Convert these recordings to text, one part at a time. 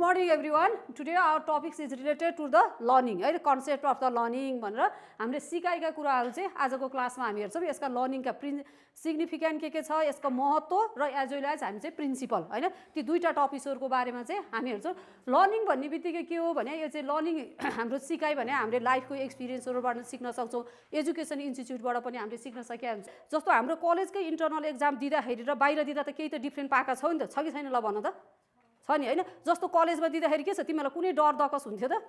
morning everyone. Today our topic is related to the learning, है, concept of the learning भनेर हामीले सिकाएका कुराहरू चाहिँ आजको क्लासमा हामी हेर्छौँ। यसका लर्निङका सिग्निफिकेन्ट के छ, यसको महत्त्व र एज वेल एज हामी चाहिँ प्रिन्सिपल, हैन, ती दुईटा टपिक्सहरुको बारेमा चाहिँ हामी हेर्छौँ। लर्निङ भन्ने बित्तिकै के हो भने यो चाहिँ लर्निङ हाम्रो सिकाइ भने हामीले लाइफको एक्सपिरियन्सहरुबाट सिक्न सक्छौँ। एजुकेसन इन्स्टिट्युटबाट पनि हामीले सिक्न सकिया हुन्छ। जस्तो हाम्रो कलेजकै इन्टरनल एक्जाम दिँदाखेरि र बाहिर दिँदा त केही त डिफरेन्ट पाएका छौ नि त, छ कि छैन ल भन त, छ नि, हैन। जस्तो कलेजमा दिँदाखेरि के छ, तिमीलाई कुनै डर दकस हुन्थ्यो त?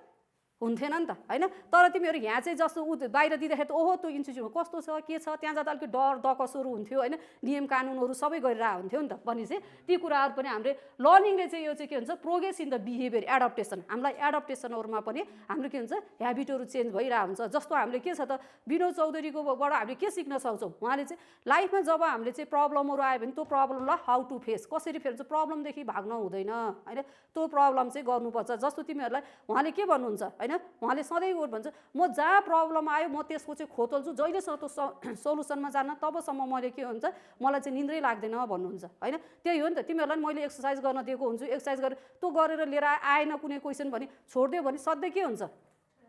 हुन्थेन नि त, हैन। तर तिमीहरू यहाँ चाहिँ जस्तो बाहिर दिँदाखेरि त ओहो त्यो इन्स्टिट्युटमा कस्तो छ के छ, त्यहाँ जाँदा अलिकति डर दकसहरू हुन्थ्यो, हैन, नियम कानुनहरू सबै गरिरहेको हुन्थ्यो नि त। भनेपछि ती कुराहरू पनि हामीले लर्निङले चाहिँ यो चाहिँ के हुन्छ, progress in the behaviour, adaptation, हामीलाई एडप्टेसनहरूमा पनि हाम्रो के हुन्छ, ह्याबिटहरू चेन्ज भइरहेको हुन्छ। जस्तो हामीले के छ त, विनोद चौधरीकोबाट हामीले के सिक्न सक्छौँ, उहाँले चाहिँ लाइफमा जब हामीले चाहिँ प्रब्लमहरू आयो भने त्यो प्रब्लमलाई हाउ टु फेस, कसरी फेर्छ, प्रब्लमदेखि भाग्न हुँदैन, हैन, त्यो प्रब्लम चाहिँ गर्नुपर्छ। जस्तो तिमीहरूलाई उहाँले के भन्नुहुन्छ, हैन, उहाँले सधैँ भन्छ म जहाँ प्रब्लम आयो म त्यसको चाहिँ खोतल्छु, जहिलेसम्म त्यो सोलुसनमा जान्न तबसम्म मैले के हुन्छ, मलाई चाहिँ निन्द्रै लाग्दैन भन्नुहुन्छ, हैन। त्यही हो नि त, तिमीहरूलाई मैले एक्सर्साइज गर्न दिएको हुन्छु, एक्सर्साइज गरेर त्यो गरेर लिएर आएन कुनै क्वेसन भने छोडिदियो भने सधैँ के हुन्छ,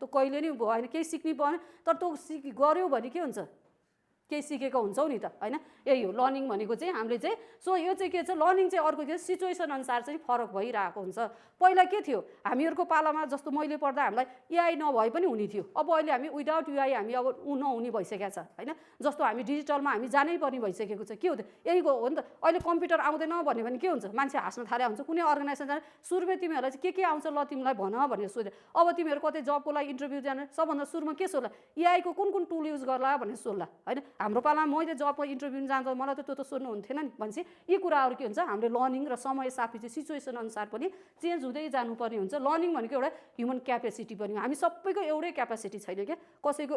त्यो कहिले नि भएन, केही सिक्नै पर्ने। तर त्यो गर्यो भने के हुन्छ, केही सिकेको हुन्छौ नि त, हैन। यही हो लर्निङ भनेको चाहिँ हामीले चाहिँ। सो यो चाहिँ के छ, लर्निङ चाहिँ अर्को के, सिचुएसन अनुसार चाहिँ फरक भइरहेको हुन्छ। पहिला के थियो, हामीहरूको पालामा जस्तो मैले पढ्दा हामीलाई एआई नभए पनि हुने थियो। अब अहिले हामी विदाउट एआई हामी अब नहुने भइसकेको छ, हैन। जस्तो हामी डिजिटलमा हामी जानै पर्ने भइसकेको छ। के हो त, यही हो नि त। अहिले कम्प्युटर आउँदैन भन्यो भने के हुन्छ, मान्छे हाँस्न थाले हुन्छ। कुनै अर्गनाइजेसन जाने सुरुमै तिमीहरूलाई चाहिँ के आउँछ ल तिमीलाई भन भनेर सोध्यो। अब तिमीहरू कतै जबको लागि इन्टरभ्यू जाने सबभन्दा सुरुमा के सोध्ला, एआईको कुन टुल युज गर्ला भनेर सोध्ला, हैन। हाम्रो पालामा मैले जबको इन्टरभ्यू जाँदा मलाई त त्यो त सोध्नु हुन्थेन नि। भनेपछि यी कुराहरू के हुन्छ, हामीले लर्निङ र समय सापी चाहिँ सिचुएसन अनुसार पनि चेन्ज हुँदै जानुपर्ने हुन्छ। लर्निङ भनेको एउटा ह्युमन क्यापेसिटी पनि हो। हामी सबैको एउटै क्यापेसिटी छैन क्या, कसैको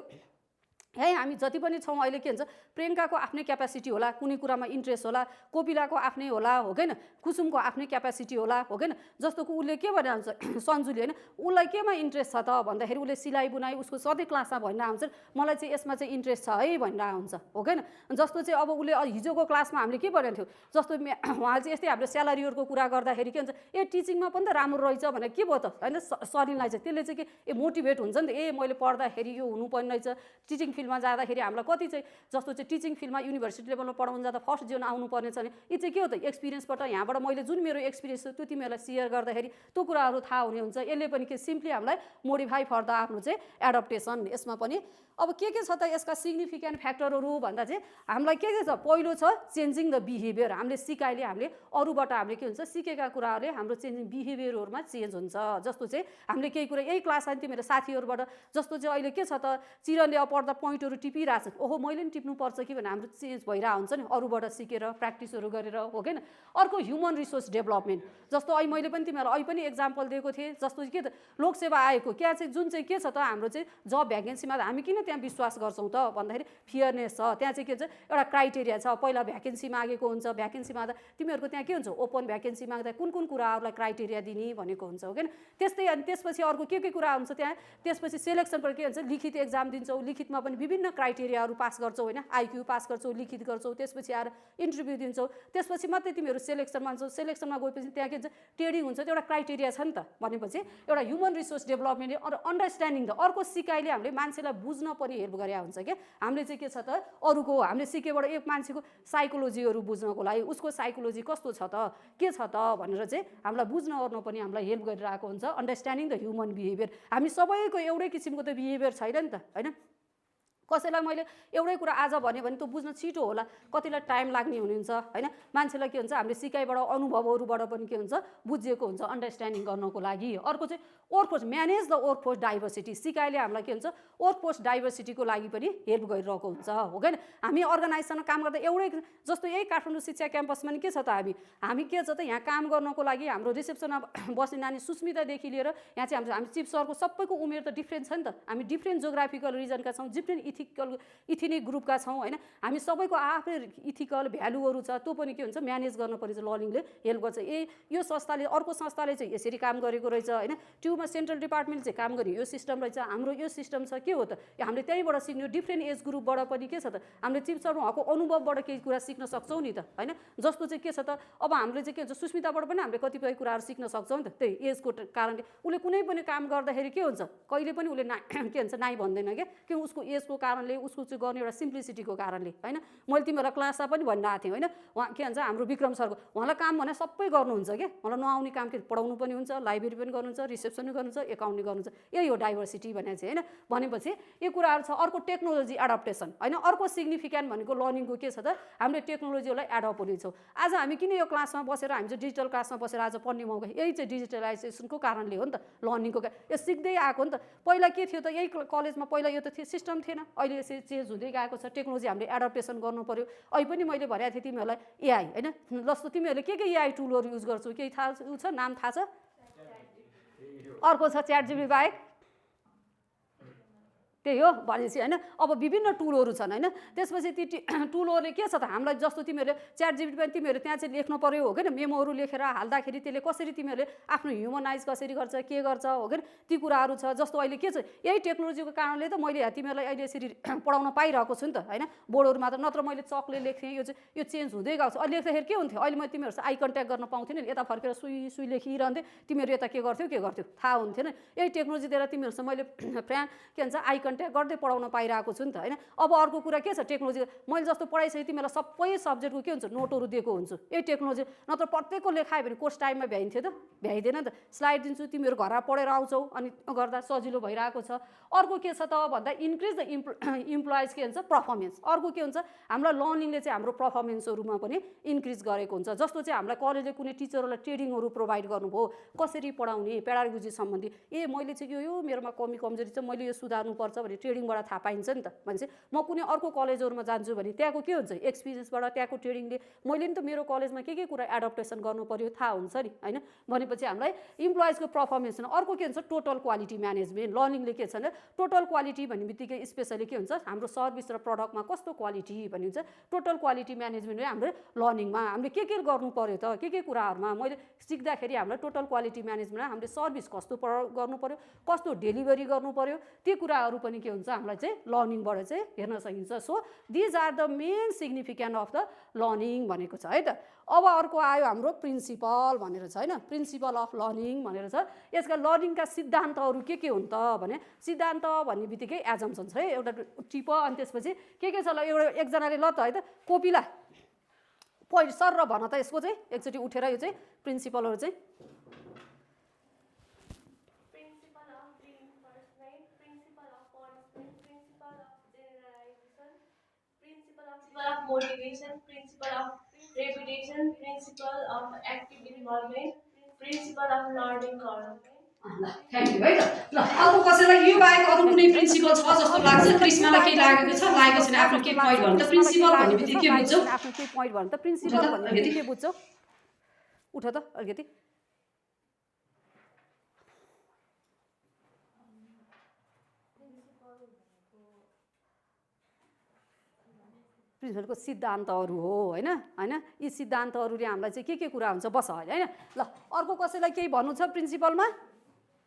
है हामी जति पनि छौँ अहिले के हुन्छ, प्रियङ्काको आफ्नै क्यापेसिटी होला, कुनै कुरामा इन्ट्रेस्ट होला, कोपिलाको आफ्नै होला, हो कि होइन, कुसुमको आफ्नै क्यापेसिटी होला, हो कि होइन। जस्तो कि उसले के भनिरहन्छ सन्जुले, होइन, उसलाई केमा इन्ट्रेस्ट छ त भन्दाखेरि उसले सिलाइ बुनाइ उसको सधैँ क्लासमा भनिरहेको हुन्छ, मलाई चाहिँ यसमा चाहिँ इन्ट्रेस्ट छ है भनिरहेको हुन्छ, हो कि होइन। जस्तो चाहिँ अब उसले हिजोको क्लासमा हामीले के भनेको थियो, जस्तो उहाँले चाहिँ यस्तै हाम्रो स्यालेरीहरूको कुरा गर्दाखेरि के हुन्छ, ए टिचिङमा पनि त राम्रो रहेछ भनेर के भयो त, होइन, सरिनलाई चाहिँ त्यसले चाहिँ के मोटिभेट हुन्छ नि त, ए मैले पढ्दाखेरि यो हुनुपर्ने रहेछ। टिचिङ फिल्डमा जाँदाखेरि हामीलाई कति चाहिँ जस्तो चाहिँ टिचिङ फिल्डमा युनिभर्सिटी लेभलमा पढाउनु जाँदा फर्स्ट जोन आउनुपर्ने छ भने यी चाहिँ के हो त, एक्सपिरियन्सबाट यहाँबाट मैले जुन मेरो एक्सपिरियन्स छ त्यो तिमीहरूलाई सेयर गर्दाखेरि त्यो कुराहरू थाहा हुने हुन्छ। यसले पनि के सिम्पली हामीलाई मोडिफाई फर द आफ्नो चाहिँ एडप्टेसन। यसमा पनि अब के छ त यसका सिग्निफिकेन्ट फ्याक्टरहरू भन्दा चाहिँ हामीलाई के छ, पहिलो छ चेन्जिङ द बिहेभियर। हामीले सिकाइले हामीले अरूबाट हामीले के हुन्छ, सिकेका कुराहरूले हाम्रो चेन्जिङ बिहेभियरहरूमा चेन्ज हुन्छ। जस्तो चाहिँ हामीले केही कुरा यही क्लासमा तिमीहरू साथीहरूबाट जस्तो चाहिँ अहिले के छ त, चिरनले अब पढ्दा पोइन्टहरू टिपिरहेछ, ओहो मैले पनि टिप्नुपर्छ कि भने हाम्रो चेन्ज भइरहेको हुन्छ नि, अरूबाट सिकेर प्र्याक्टिसहरू गरेर, हो कि होइन। अर्को ह्युमन रिसोर्स डेभलपमेन्ट। जस्तो अहिले मैले पनि तिमीहरूलाई अहिले पनि एक्जाम्पल दिएको थिएँ, जस्तो के त लोकसेवा आएको क्या चाहिँ जुन चाहिँ के छ त, हाम्रो चाहिँ जब भ्याकेन्सीमा हामी किन त्यहाँ विश्वास गर्छौँ त भन्दाखेरि फियरनेस छ। त्यहाँ चाहिँ के हुन्छ, एउटा क्राइटेरिया छ, पहिला भ्याकेन्सी मागेको हुन्छ, भ्याकेन्सी माग्दा तिमीहरूको त्यहाँ के हुन्छ, ओपन भ्याकेन्सी माग्दा कुन कुराहरूलाई क्राइटेरिया दिने भनेको हुन्छ, हो कि। त्यस्तै अनि त्यसपछि अर्को के कुरा हुन्छ त्यहाँ, त्यसपछि सेलेक्सनबाट के हुन्छ, लिखित एक्जाम दिन्छौ, लिखितमा पनि विभिन्न क्राइटेरियाहरू पास गर्छौ, होइन, आइक्यू पास गर्छौ, लिखित गर्छौ, त्यसपछि आएर इन्टरभ्यू दिन्छौ, त्यसपछि मात्रै तिमीहरू सेलेक्सनमा जान्छौ। सेलेक्सनमा गएपछि त्यहाँ के हुन्छ, ट्रेडिङ हुन्छ, त्यो एउटा क्राइटेरिया छ नि त। भनेपछि एउटा ह्युमन रिसोर्स डेभलपमेन्ट र अन्डरस्ट्यान्डिङ द अर्को सिकाइले हामीले मान्छेलाई बुझ्न पनि हेल्प गरे हुन्छ क्या। हामीले चाहिँ के छ त, अरूको हामीले सिकेबाट एक मान्छेको साइकोलोजीहरू बुझ्नको लागि उसको साइकोलोजी कस्तो छ त, के छ त भनेर चाहिँ हामीलाई बुझ्न ओर्न पनि हामीलाई हेल्प गरिरहेको हुन्छ। Understanding the human behaviour. हामी सबैको एउटै किसिमको त बिहेभियर छैन नि त, होइन। कसैलाई मैले एउटै कुरा आज भन्यो भने त्यो बुझ्न छिटो होला, कतिलाई टाइम लाग्ने हुन्छ, होइन। मान्छेलाई के हुन्छ, हामीले सिकाइबाट अनुभवहरूबाट पनि के हुन्छ, बुझिएको हुन्छ अन्डरस्ट्यान्डिङ गर्नको लागि। अर्को चाहिँ workforce, manage the workforce diversity. सिकाइले हामीलाई के हुन्छ, वर्कफोर्स डाइभर्सिटीको लागि पनि हेल्प गरिरहेको हुन्छ, हो कि। हामी अर्गनाइजेसनमा काम गर्दा एउटै जस्तो यही काठमाडौँ शिक्षा क्याम्पसमा नि के छ त, हामी के छ त, यहाँ काम गर्नको लागि हाम्रो रिसेप्सनमा बस्ने नानी सुस्मितादेखि लिएर यहाँ चाहिँ हामी चिफ सरको सबैको उमेर त डिफ्रेन्ट छ नि त। हामी डिफ्रेन्ट जोग्राफिकल रिजनका छौँ, डिफ्रेन्ट इथिनिक ग्रुपका छौँ होइन, हामी सबैको आफ्नै इथिकल भ्यालुहरू छ, त्यो पनि के हुन्छ म्यानेज गर्नुपर्ने चाहिँ लर्निङले हेल्प गर्छ। यो संस्थाले अर्को संस्थाले चाहिँ यसरी काम गरेको रहेछ होइन, ट्युमा सेन्ट्रल डिपार्टमेन्टले चाहिँ काम गर्ने यो सिस्टम रहेछ, हाम्रो यो सिस्टम छ, के हो त हामीले त्यहीँबाट सिक्ने, डिफ्रेन्ट एज ग्रुपबाट पनि के छ त हामीले चिफ सर उहाँको अनुभवबाट केही कुरा सिक्न सक्छौँ नि त होइन। जस्तो चाहिँ के छ त अब हामीले चाहिँ के हुन्छ सुस्मिताबाट पनि हामीले कतिपय कुराहरू सिक्न सक्छौँ नि त, त्यही एजको कारणले। उसले कुनै पनि काम गर्दाखेरि के हुन्छ कहिले पनि उसले के भन्छ नाइ भन्दैन कि उसको एजको कारणले, उसको चाहिँ गर्ने एउटा सिम्प्लिसिटीको कारणले होइन। मैले तिमीहरूलाई क्लासमा पनि भनिरहेको थिएँ होइन, उहाँ के भन्छ हाम्रो विक्रम सरको, उहाँलाई काम भने सबै गर्नुहुन्छ क्या, उहाँलाई नआउने काम के पढाउनु पनि हुन्छ, लाइब्रेरी पनि गर्नुहुन्छ, रिसेप्सन पनि गर्नुहुन्छ, एकाउन्ट पनि गर्नुहुन्छ, यही हो डाइभर्सिटी भने चाहिँ होइन। भनेपछि यो कुराहरू छ। अर्को टेक्नोलोजी एडप्टेसन होइन, अर्को सिग्निफिकेन्ट भनेको लर्निङको के छ त हामीले टेक्नोलोजीलाई एडप्ट हुनेछौँ। आज हामी किन यो क्लासमा बसेर हामी चाहिँ डिजिटल क्लासमा बसेर आज पढ्ने मौका, यही चाहिँ डिजिटलाइजेसनको कारणले हो नि त, लर्निङको यो सिक्दै आएको नि त। पहिला के थियो त यही कलेजमा पहिला यो त सिस्टम थिएन, अहिले यसरी चेन्ज हुँदै गएको छ, टेक्नोलोजी हामीले एडप्टेसन गर्नु पऱ्यो। अहिले पनि मैले भनेको थिएँ तिमीहरूलाई एआई होइन, जस्तो तिमीहरूले के एआई टुलहरू युज गर्छौ केही थाहा छ, नाम थाहा छ? अर्को छ च्याट जिपीटी बाहेक, त्यही हो भनेपछि होइन। अब विभिन्न टुलहरू छन् होइन, त्यसपछि ती टुलहरूले के छ त हामीलाई, जस्तो तिमीहरूले च्याट जिपीटी पनि तिमीहरू त्यहाँ चाहिँ लेख्नु पऱ्यो हो कि मेमोहरू लेखेर हाल्दाखेरि त्यसले कसरी तिमीहरूले आफ्नो ह्युमनाइज कसरी गर्छ के गर्छ हो कि ती कुराहरू छ। जस्तो अहिले के छ यही टेक्नोलोजीको कारणले त मैले तिमीहरूलाई अहिले यसरी पढाउन पाइरहेको छु नि त होइन, बोर्डहरूमा त, नत्र मैले चकले लेख्थेँ, यो चेन्ज हुँदै गएको छ। अहिले लेख्दाखेरि के हुन्थ्यो, अहिले मैले तिमीहरूसँग आई कन्ट्याक्ट गर्न पाउँथेन नि, यता फर्केर सुई लेखिरहन्थेँ, तिमीहरू यता के गर्थ्यौ थाहा हुन्थेन। यही टेक्नोलोजी दिएर तिमीहरूसँग मैले के भन्छ आई कन्ट्याक्ट गर्दै पढाउन पाइरहेको छु नि त होइन। अब अर्को कुरा के छ टेक्नोलोजी, मैले जस्तो पढाइसकेँ तिमीलाई सबै सब्जेक्टको के हुन्छ नोटहरू दिएको हुन्छु, यही टेक्नोलोजी। नत्र प्रत्येकको लेखायो भने कोर्स टाइममा भ्याइन्थ्यो त, भ्याइँदैन नि त। स्लाइड दिन्छु तिमीहरू घरमा पढेर आउँछौ अनि गर्दा सजिलो भइरहेको छ। अर्को के छ त भन्दा इन्क्रिज द इम्प्लोइज के भन्छ पर्फर्मेन्स। अर्को के हुन्छ हामीलाई लर्निङले चाहिँ हाम्रो पर्फर्मेन्सहरूमा पनि इन्क्रिज गरेको हुन्छ। जस्तो चाहिँ हामीलाई कलेजले कुनै टिचरहरूलाई ट्रेनिङहरू प्रोभाइड गर्नुभयो, कसरी पढाउने पेडागोजी सम्बन्धी, मैले चाहिँ यो मेरोमा कमजोरी छ, मैले यो सुधार्नुपर्छ भने ट्रेनिङबाट थाहा पाइन्छ नि त। भनेपछि म कुनै अर्को कलेजहरूमा जान्छु भने त्यहाँको के हुन्छ एक्सपिरियन्सबाट, त्यहाँको ट्रेनिङले मैले नि त मेरो कलेजमा के कुरा एडप्टेसन गर्नु पर्यो थाहा हुन्छ नि होइन। भनेपछि हामीलाई इम्प्लोइजको पर्फर्मेन्स। अर्को के हुन्छ टोटल क्वालिटी म्यानेजमेन्ट। लर्निङले के छ भने टोटल क्वालिटी भन्ने बित्तिकै स्पेसली के हुन्छ हाम्रो सर्भिस र प्रडक्टमा कस्तो क्वालिटी भन्ने हुन्छ, टोटल क्वालिटी म्यानेजमेन्ट हाम्रो लर्निङमा हामीले के गर्नु पर्यो त, के कुराहरूमा मैले सिक्दाखेरि हामीलाई टोटल क्वालिटी म्यानेजमेन्टमा हामीले सर्भिस कस्तो गर्नु पर्यो, कस्तो डेलिभरी गर्नु पर्यो, ती कुराहरू पनि के हुन्छ हामीलाई चाहिँ लर्निङबाट चाहिँ हेर्न सकिन्छ। So these are the main significant of the learning भनेको छ है त। अब अर्को आयो हाम्रो प्रिन्सिपल भनेर छ होइन, प्रिन्सिपल अफ लर्निङ भनेर छ। यसका लर्निङका सिद्धान्तहरू के हुन् त भने, सिद्धान्त भन्ने बित्तिकै एजम्सन्स है एउटा टिप, अनि त्यसपछि के छ ल एउटा एकजनाले ल त है त कोपिला सर र भन त यसको चाहिँ एकचोटि उठेर यो चाहिँ प्रिन्सिपलहरू चाहिँ of motivation, principle of repetition, principle of active involvement, principle of learning curve. Thank you है त। ल अर्को कसैलाई यो बाहेक अरू कुनै प्रिन्सिपल छ जस्तो लाग्छ? क्रिस्मालाई के लागेको छ? लागेको छैन? आफ्नो के पोइन्ट भन्नु त प्रिन्सिपल भन्ने बित्तिकै के बुझ्छौ? आफ्नो के पोइन्ट भन्नु त प्रिन्सिपल भन्ने बित्तिकै के बुझ्छौ? उठ त अलिकति। प्रिन्सिपलको सिद्धान्तहरू हो होइन होइन। यी सिद्धान्तहरूले हामीलाई चाहिँ के कुरा हुन्छ बस होइन। ल अर्को कसैलाई केही भन्नु छ प्रिन्सिपलमा?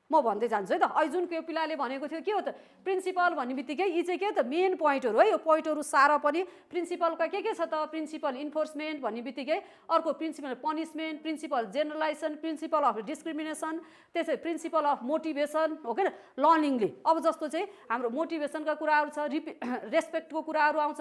म भन्दै जान्छु है त। अहिले जुन कोपिलाले भनेको थियो के हो त प्रिन्सिपल भन्ने बित्तिकै यी चाहिँ के हो त मेन पोइन्टहरू है। यो पोइन्टहरू सारा पनि प्रिन्सिपलका के छ त, प्रिन्सिपल इन्फोर्समेन्ट भन्ने बित्तिकै अर्को principle punishment, principle generalisation, principle of discrimination, त्यसै प्रिन्सिपल अफ मोटिभेसन हो कि लर्निङले। अब जस्तो चाहिँ हाम्रो मोटिभेसनका कुराहरू छ, रेस्पेक्टको कुराहरू आउँछ,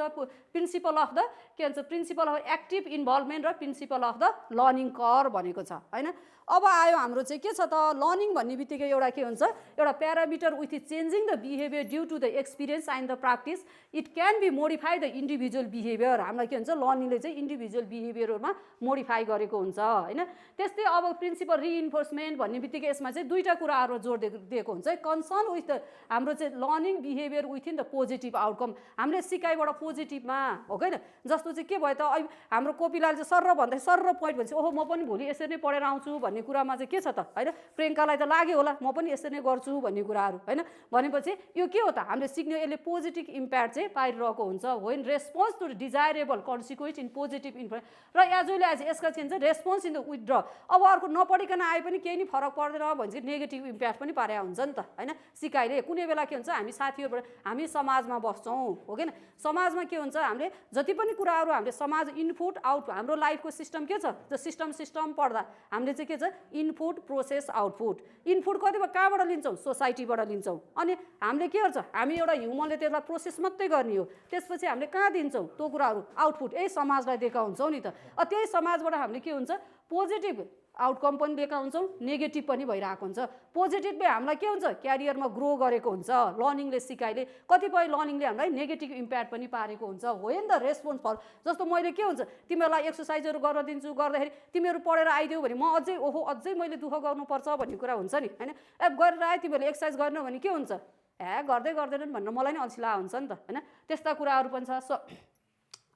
प्रिन्सिपल अफ द के भन्छ प्रिन्सिपल अफ एक्टिभ इन्भल्भमेन्ट र प्रिन्सिपल अफ द लर्निङ कर भनेको छ होइन। अब आयो हाम्रो चाहिँ के छ त लर्निङ भन्ने बित्तिकै एउटा के हुन्छ एउटा parameter with changing the behaviour due to the experience and the practice it can be modify the individual behaviour. हामीलाई के हुन्छ लर्निङले चाहिँ इन्डिभिजुअल बिहेभियरहरूमा मोडिफाई गरेको हुन्छ होइन। त्यस्तै अब प्रिन्सिपल रिइन्फोर्समेन्ट भन्ने बित्तिकै यसमा चाहिँ दुईवटा कुराहरू जोड दिएको हुन्छ कन्सर्न विथ द हाम्रो चाहिँ learning behaviour within the positive outcome. हामीले सिकाइबाट पोजिटिभमा हो कि जस्तो चाहिँ के भयो त अहिले हाम्रो कोपिलाले चाहिँ सर र भन्दा सर र पोइन्ट भन्छ ओहो म पनि भोलि यसरी नै पढेर आउँछु भन्ने भन्ने कुरामा चाहिँ के छ त होइन, प्रियङ्कालाई त लाग्यो होला म पनि यसरी नै गर्छु भन्ने कुराहरू होइन। भनेपछि यो के हो त, हामीले सिक्ने यसले पोजिटिभ इम्प्याक्ट चाहिँ पाइरहेको हुन्छ, when response to desirable consequence in positive impact, र एज वेल एज यसका के भन्छ रेस्पोन्स इन द विथड्र। अब अर्को नपढिकन आए पनि केही नि फरक पर्दैन भने चाहिँ नेगेटिभ इम्प्याक्ट पनि पारे हुन्छ नि त होइन। सिकाइले कुनै बेला के हुन्छ, हामी साथीहरूबाट हामी समाजमा बस्छौँ हो कि, समाजमा के हुन्छ, हामीले जति पनि कुराहरू हामीले समाज इनपुट आउट, हाम्रो लाइफको सिस्टम के छ, त्यो सिस्टम पढ्दा हामीले चाहिँ के छ, इनपुट प्रोसेस आउटपुट। इनपुट कतिबाट कहाँबाट लिन्छौँ, सोसाइटीबाट लिन्छौँ, अनि हामीले के गर्छ, हामी एउटा ह्युमनले त्यसलाई प्रोसेस मात्रै गर्ने हो, त्यसपछि हामीले कहाँ दिन्छौँ त्यो कुराहरू, आउटपुट यही समाजलाई दिएका हुन्छौँ नि त। त्यही समाजबाट हामीले के हुन्छ, पोजिटिभ आउटकम पनि दिएका हुन्छौँ, नेगेटिभ पनि भइरहेको हुन्छ। पोजिटिभले हामीलाई के हुन्छ, क्यारियरमा ग्रो गरेको हुन्छ, लर्निङले सिकाइले, कतिपय लर्निङले हामीलाई नेगेटिभ इम्प्याक्ट पनि पारेको हुन्छ, वेन द रेस्पोन्स फर। जस्तो मैले के हुन्छ, तिमीहरूलाई एक्सर्साइजहरू गर्न दिन्छु, गर्दाखेरि तिमीहरू पढेर आइदेऊ भने म अझै मैले दुःख गर्नुपर्छ भन्ने कुरा हुन्छ नि होइन। गरेर आए तिमीहरूले एक्सर्साइज गर्नु भने के हुन्छ, गर्दै गर्दैनन् भनेर मलाई नै अल्छी लाग्छ नि त होइन। त्यस्ता कुराहरू पनि छ।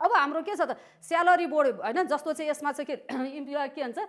अब हाम्रो के छ त, स्यालेरी बढ्यो होइन, जस्तो चाहिँ यसमा चाहिँ के भन्छ,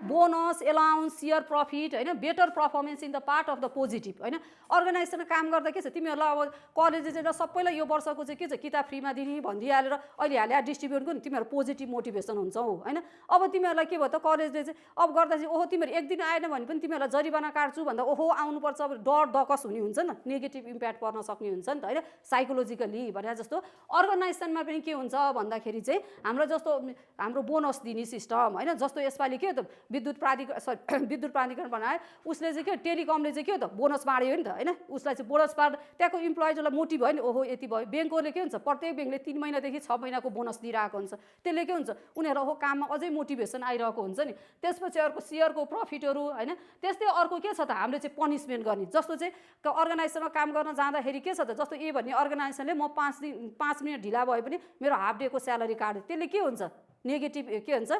बोनस, एलाउन्स, सेयर प्रफिट होइन, better performance in the part of the positive होइन। अर्गनाइजेसनमा काम गर्दा के छ, तिमीहरूलाई अब कलेजले चाहिँ सबैलाई यो वर्षको चाहिँ के छ, किताब फ्रीमा दिने भनिदिइहालेर अहिले हालेर डिस्ट्रिब्युट गर्नु, तिमीहरू पोजिटिभ मोटिभेसन हुन्छौ होइन। अब तिमीहरूलाई के भयो त, कलेजले चाहिँ अब गर्दा चाहिँ ओहो तिमीहरू एक दिन आएन भने पनि तिमीहरूलाई जरिवाना काट्छु भन्दा ओहो आउनुपर्छ, अब डर दकस हुने हुन्छ नि, नेगेटिभ इम्प्याक्ट पर्न सक्ने हुन्छ नि त होइन, साइकोलोजिकली भने जस्तो। अर्गनाइजेसनमा पनि के हुन्छ भन्दाखेरि चाहिँ हाम्रो जस्तो हाम्रो बोनस दिने सिस्टम होइन, जस्तो यसपालि के हो त, विद्युत प्राधिकरण बनायो, उसले चाहिँ के टेलिकमले चाहिँ के हो त, बोनस बाँड्यो नि त होइन, उसलाई चाहिँ बोनस बाँड, त्यहाँको इम्प्लोइजलाई मोटिभ भयो नि, ओहो यति भयो। ब्याङ्कहरूले के हुन्छ, प्रत्येक ब्याङ्कले 3 महिनादेखि 6 महिनाको बोनस दिइरहेको हुन्छ, त्यसले के हुन्छ, उनीहरू ओहो काममा अझै मोटिभेसन आइरहेको हुन्छ नि। त्यसपछि अर्को सेयरको प्रफिटहरू होइन। त्यस्तै अर्को के छ त, हामीले चाहिँ पनिसमेन्ट गर्ने, जस्तो चाहिँ अर्गनाइजेसनमा काम गर्न जाँदाखेरि के छ त, जस्तो भन्ने अर्गनाइजेसनले म 5 मिनट ढिला भयो भने मेरो हाफ डेको स्यालेरी काट्यो, त्यसले के हुन्छ, नेगेटिभ के हुन्छ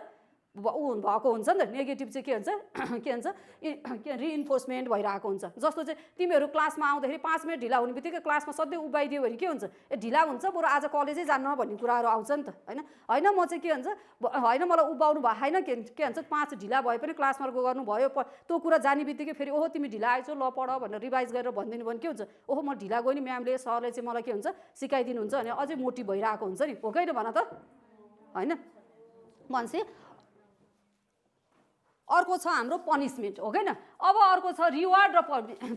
भएको हुन्छ नि त। नेगेटिभ चाहिँ के हुन्छ रिइन्फोर्समेन्ट भइरहेको हुन्छ। जस्तो चाहिँ तिमीहरू क्लासमा आउँदाखेरि 5 मिनट ढिला हुने बित्तिकै क्लासमा सधैँ उभाइदियो भने के हुन्छ, डिला हुन्छ, बरु आज कलेजै जान्न भन्ने कुराहरू आउँछ नि त होइन। होइन म चाहिँ के भन्छ, होइन मलाई उभाउनु भयो होइन, के भन्छ 5 ढिला भए पनि क्लासमा गर्नु भयो, त्यो कुरा जाने बित्तिकै फेरि ओहो तिमी ढिला आएछौ ल पढ भनेर रिभाइज गरेर भनिदिनु भने के हुन्छ, ओहो म ढिला गएँ नि, म्यामले सरले चाहिँ मलाई के हुन्छ सिकाइदिनुहुन्छ भने अझै मोटिभ भइरहेको हुन्छ नि, हो कि भन त होइन। भनेपछि अर्को छ हाम्रो पनिसमेन्ट हो कि। अब अर्को छ रिवार्ड र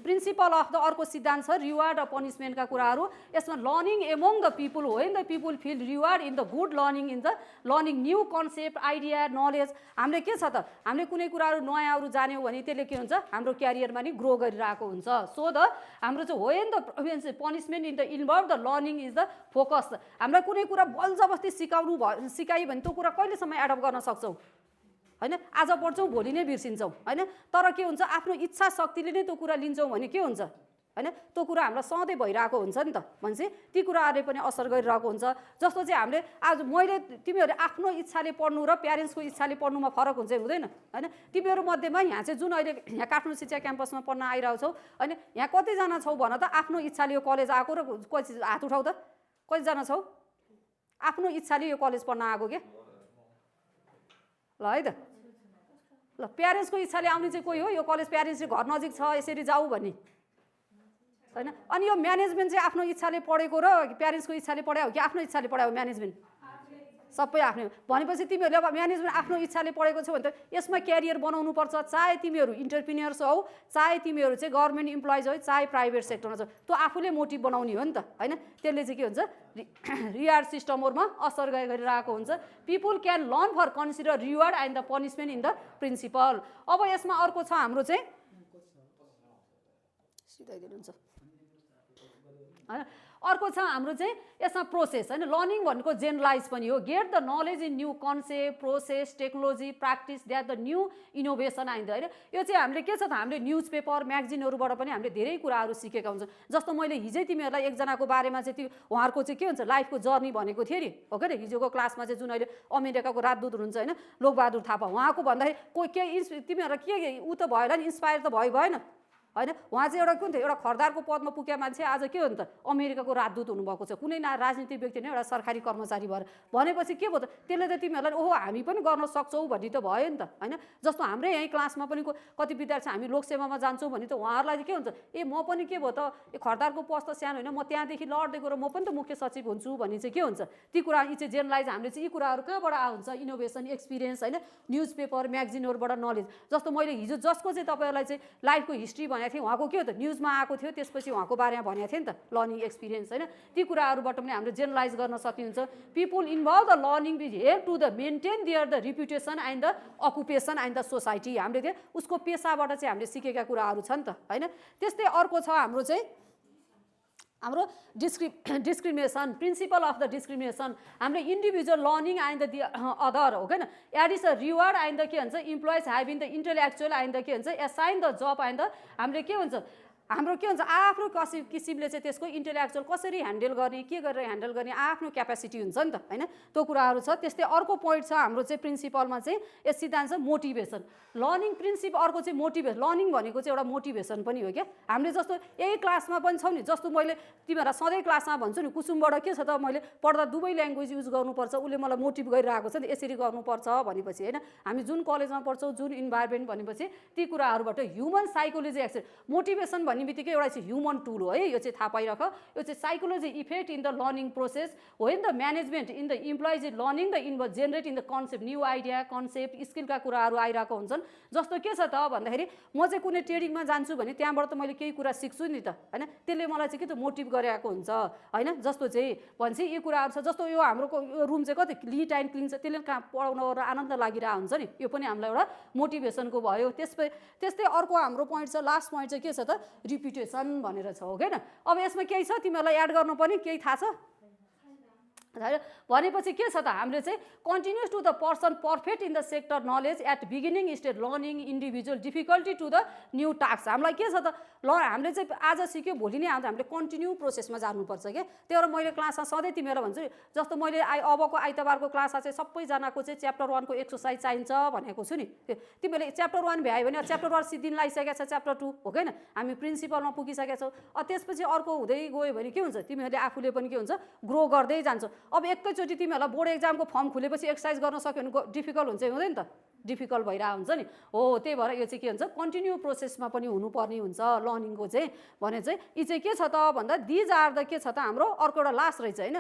प्रिन्सिपल अफ द, अर्को सिद्धान्त छ रिवार्ड र पनिसमेन्टका कुराहरू। यसमा learning among the people, when the people feel reward in the good learning, in the learning new concept idea knowledge. हामीले के छ त, हामीले कुनै कुराहरू नयाँहरू जान्यौँ भने त्यसले के हुन्छ, हाम्रो क्यारियरमा नि ग्रो गरिरहेको हुन्छ। सो द हाम्रो चाहिँ when the punishment in the involve the learning is the focus. हामीलाई कुनै कुरा बलजबस्ती सिकाइयो भने त्यो कुरा कहिलेसम्म एडप्ट गर्न सक्छौँ होइन, आज पढ्छौँ भोलि नै बिर्सिन्छौँ होइन। तर के हुन्छ, आफ्नो इच्छा शक्तिले नै त्यो कुरा लिन्छौँ भने के हुन्छ होइन, त्यो कुरा हामीलाई सधैँ भइरहेको हुन्छ नि त। भनेपछि ती कुराहरूले पनि असर गरिरहेको हुन्छ। जस्तो चाहिँ हामीले आज तिमीहरू आफ्नो इच्छाले पढ्नु र प्यारेन्ट्सको इच्छाले पढ्नुमा फरक हुन्छ हुँदैन होइन। तिमीहरू मध्येमा यहाँ चाहिँ जुन अहिले यहाँ काठमाडौँ शिक्षा क्याम्पसमा पढ्न आइरहेको छौ होइन, यहाँ कतिजना छौ भन त आफ्नो इच्छाले यो कलेज आएको, र कति हात उठाउ त, कतिजना छौ आफ्नो इच्छाले यो कलेज पढ्न आएको के ल है त। ल प्यारेन्ट्सको इच्छाले आउने चाहिँ कोही हो, यो कलेज प्यारेन्ट्सले घर नजिक छ यसरी जाऊ भन्ने होइन। अनि यो म्यानेजमेन्ट चाहिँ आफ्नो इच्छाले पढेको र प्यारेन्ट्सको इच्छाले पढायो कि आफ्नो इच्छाले पढायो म्यानेजमेन्ट, सबै आफ्नै। भनेपछि तिमीहरूले अब म्यानेजमेन्ट आफ्नो इच्छाले पढेको छौ भने त यसमा क्यारियर बनाउनु पर्छ, चाहे तिमीहरू इन्टरप्रिनियर्स हौ, चाहे तिमीहरू चाहिँ गभर्मेन्ट इम्प्लोइज हौ, चाहे प्राइभेट सेक्टरमा छौ, त्यो आफूले मोटिभ बनाउने हो नि त होइन। त्यसले चाहिँ के हुन्छ, रिवार्ड सिस्टमहरूमा असर गरिरहेको हुन्छ। People can learn for consider reward and the punishment in the principle. अब यसमा अर्को छ हाम्रो चाहिँ सिधाइदिनुहुन्छ होइन। अर्को छ हाम्रो चाहिँ यसमा प्रोसेस होइन। लर्निङ भनेको जेनरलाइज पनि हो, get the knowledge in new concept, process, technology, practice, that the new innovation आइन्छ होइन। यो चाहिँ हामीले के छ त, हामीले न्युज पेपर म्यागजिनहरूबाट पनि हामीले धेरै कुराहरू सिकेका हुन्छौँ। जस्तो मैले हिजै तिमीहरूलाई एकजनाको बारेमा चाहिँ त्यो उहाँहरूको चाहिँ के हुन्छ लाइफको जर्नी भनेको थियो नि, हो कि हिजोको क्लासमा चाहिँ जुन अहिले अमेरिकाको राजदूत हुनुहुन्छ होइन लोकबहादुर थापा, उहाँको भन्दाखेरि केही तिमीहरूलाई के ऊ त भयो होला नि, इन्सपायर त भएन होइन उहाँ चाहिँ एउटा कुन थियो एउटा खरदारको पदमा पुगेका मान्छे आज के हो नि त अमेरिकाको राजदूत हुनुभएको छ कुनै राजनीतिक व्यक्ति नै एउटा सरकारी कर्मचारी भएर भनेपछि के भयो त त्यसले त तिमीहरूलाई ओहो हामी पनि गर्न सक्छौँ भन्ने त भयो नि त होइन जस्तो हाम्रै यहीँ क्लासमा पनि कति विद्यार्थी हामी लोकसेवामा जान्छौँ भने त उहाँहरूलाई चाहिँ के हुन्छ ए म पनि के भयो त खरदारको पद त सानो होइन म त्यहाँदेखि लड्दै गएर म पनि त मुख्य सचिव हुन्छु भन्ने चाहिँ के हुन्छ ती कुरा यी चाहिँ जेनरलाइज हामीले चाहिँ यी कुराहरू कहाँबाट आउँछ इनोभेसन एक्सपिरियन्स होइन न्युज पेपर म्यागजिनहरूबाट नलेज जस्तो मैले हिजो जसको चाहिँ तपाईँहरूलाई चाहिँ लाइफको हिस्ट्री भनेको थिएँ उहाँको के हो त न्युजमा आएको थियो त्यसपछि उहाँको बारेमा भनेको थिएँ नि त लर्निङ एक्सपिरियन्स होइन ती कुराहरूबाट पनि हामीले जेनरलाइज गर्न सकिन्छ people involve the learning which help to the maintain their the reputation and the occupation and the society हामीले चाहिँ उसको पेसाबाट चाहिँ हामीले सिकेका कुराहरू छ नि त होइन त्यस्तै अर्को छ हाम्रो चाहिँ हाम्रो discrimination principle of the discrimination हाम्रो individual learning and the other हो किन it is a reward and the के भन्छ employees having the intellectual and the के भन्छ assign the job and the हामीले के हुन्छ हाम्रो के हुन्छ आफ्नो किसिमले चाहिँ त्यसको इन्टेलेक्चुअल कसरी ह्यान्डल गर्ने के गरेर ह्यान्डल गर्ने आफ्नो क्यापेसिटी हुन्छ नि त होइन त्यो कुराहरू छ त्यस्तै अर्को पोइन्ट छ हाम्रो चाहिँ प्रिन्सिपलमा चाहिँ यस सिद्धान्त छ मोटिभेसन लर्निङ प्रिन्सिपल अर्को चाहिँ मोटिभेसन लर्निङ भनेको चाहिँ एउटा मोटिभेसन पनि हो क्या हामीले जस्तो यही क्लासमा पनि छौँ नि जस्तो मैले तिमीहरूलाई सधैँ क्लासमा भन्छु नि कुसुमबाट के छ त मैले पढ्दा दुवै ल्याङ्ग्वेज युज गर्नुपर्छ उसले मलाई मोटिभ गरिरहेको छ नि यसरी गर्नुपर्छ भनेपछि होइन हामी जुन कलेजमा पढ्छौँ जुन इन्भाइरोमेन्ट भनेपछि ती कुराहरूबाट ह्युमन साइकोलोजी एक्सेस मोटिभेसन भन्ने बित्तिकै एउटा चाहिँ ह्युमन टुल हो है यो चाहिँ थाहा पाइराख यो चाहिँ psychology effect in the learning process हो in the management in the employees learning the in generate in the concept new idea concept स्किलका कुराहरू आइरहेको हुन्छन् जस्तो के छ त भन्दाखेरि म चाहिँ कुनै ट्रेडिङमा जान्छु भने त्यहाँबाट त मैले केही कुरा सिक्छु नि त होइन त्यसले मलाई चाहिँ के त मोटिभ गरेको हुन्छ होइन जस्तो चाहिँ भन्छ यी कुराहरू छ जस्तो यो हाम्रो यो रुम चाहिँ कति लिट एन्ड क्लिन छ त्यसले कहाँ पढाउन आनन्द लागिरहेको हुन्छ नि यो पनि हामीलाई एउटा मोटिभेसनको भयो त्यस्तै अर्को हाम्रो पोइन्ट छ लास्ट पोइन्ट चाहिँ के छ त रिपिटेसन भनेर छ हो होइन अब यसमा केही छ तिमीहरूलाई एड गर्नुपर्ने केही थाहा छ भनेपछि के छ त हामीले चाहिँ continuous to the person perfect in the sector knowledge at beginning stage learning individual difficulty to the new task हामीलाई के छ त हामीले चाहिँ आज सिक्यो भोलि नै आउँछ हामीले कन्टिन्यू प्रोसेसमा जानुपर्छ क्या त्यही भएर मैले क्लासमा सधैँ तिमीहरूलाई भन्छु जस्तो मैले अबको आइतबारको क्लासमा चाहिँ सबैजनाको चाहिँ च्याप्टर 1 को एक्सर्साइज चाहिन्छ भनेको छु नि तिमीहरूले च्याप्टर 1 भ्यायो भने च्याप्टर 1 सिद्धिन लागिसकेको छ च्याप्टर 2 हो किन हामी प्रिन्सिपलमा पुगिसकेका छौँ त्यसपछि अर्को हुँदै गयो भने के हुन्छ तिमीहरूले आफूले पनि के हुन्छ ग्रो गर्दै जान्छौ अब एकैचोटि तिमीहरूलाई बोर्ड एक्जामको फर्म खुलेपछि एक्सर्साइज गर्न सक्यो भने डिफिकल्ट हुन्छ हुँदैन त डिफिकल्ट भइरहेको हुन्छ नि हो त्यही भएर यो चाहिँ के हुन्छ कन्टिन्यू प्रोसेसमा पनि हुनुपर्ने हुन्छ लर्निङको चाहिँ भने चाहिँ यी चाहिँ के छ त भन्दा दिज आर द के छ त हाम्रो अर्को एउटा लास्ट रहेछ होइन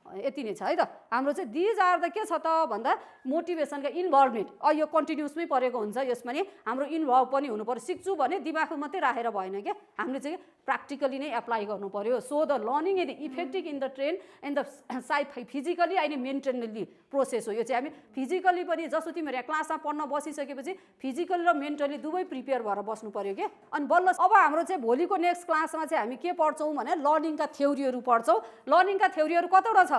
यति नै छ है त हाम्रो चाहिँ दिज आर द के छ त भन्दा मोटिभेसनका इन्भल्भमेन्ट यो कन्टिन्युसमै परेको हुन्छ यसमा नि हाम्रो इन्भल्भ पनि हुनु पर्यो सिक्छु भने दिमागमा मात्रै राखेर भएन क्या हामीले चाहिँ प्र्याक्टिकली नै एप्लाई गर्नु पर्यो so the learning is effective in the train and the physically and mentally process हो यो चाहिँ हामी फिजिकली पनि जस्तो तिमीहरू यहाँ क्लासमा पढ्न बसिसकेपछि फिजिकली र मेन्टली दुवै प्रिपेयर भएर बस्नु पर्यो क्या अनि बल्ल अब हाम्रो चाहिँ भोलिको नेक्स्ट क्लासमा चाहिँ हामी के पढ्छौँ भने लर्निङका थ्योरीहरू पढ्छौँ लर्निङका थ्योरीहरू कतिवटा छ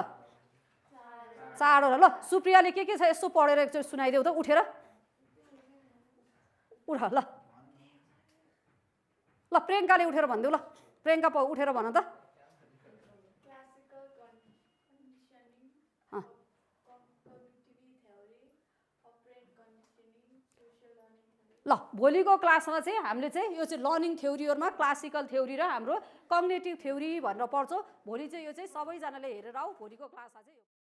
4वटा ल सुप्रियाले के छ यसो पढेर एकचोटि सुनाइदेऊ त उठेर उठ ल ल प्रियङ्काले उठेर भनिदेऊ ल प्रियङ्का उठेर भन त ल भोलिको क्लासमा चाहिँ हामीले चाहिँ यो चाहिँ लर्निङ थ्योरीहरुमा क्लासिकल थ्योरी र हाम्रो कग्निटिभ थ्योरी भनेर पढ्छौँ भोलि चाहिँ यो चाहिँ सबैजनाले हेरेर आऊ भोलिको क्लासमा चाहिँ